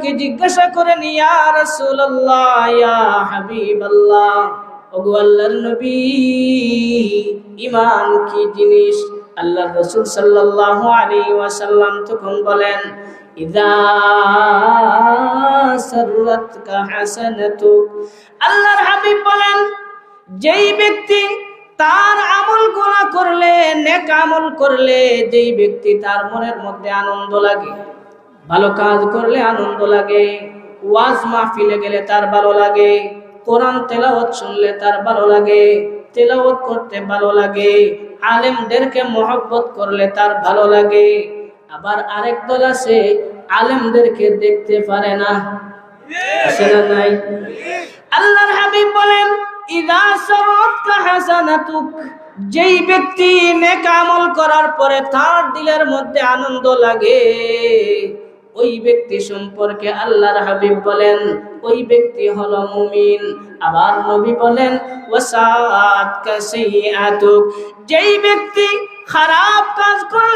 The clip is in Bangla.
কে জিজ্ঞাসা করেন, ইয়া রাসূলুল্লাহ, ইয়া হাবিবাল্লাহ, ওগো আল্লাহর নবী, ঈমান কি জিনিস? আল্লাহর রাসূল সাল্লাল্লাহু আলাইহি ওয়াসাল্লাম তখন বলেন, ইযা সাররাতকা হাসানাতুক। আল্লাহর হাবিব বলেন, যেই ব্যক্তি তার আমলগুলো করলে, নেক আমল করলে, যেই ব্যক্তি তার মনের মধ্যে আনন্দ লাগে, ভালো কাজ করলে আনন্দ লাগে, ওয়াজ মাহফিলে গেলে তার ভালো লাগে, কোরআন তেলাওয়াত শুনলে তার ভালো লাগে, তেলাওয়াত করতে ভালো লাগে, আলেমদেরকে মহব্বত করলে তার ভালো লাগে। আবার আরেক দল আছে, আলেমদেরকে দেখতে পারে না, আছে না নাই? আল্লাহর হাবিব বলেন, ইযা সারাতকা হাসানাতুক, যেই ব্যক্তি নেক আমল করার পরে তার দিলের মধ্যে আনন্দ লাগে, ওই ব্যক্তি সম্পর্কে আল্লাহর হাবিব বলেন, ওই ব্যক্তি হলো মুমিন। আবার নবী বলেন, ওয়াসাআতকা সাইয়্যাতুক, যেই ব্যক্তি খারাপ কাজ করে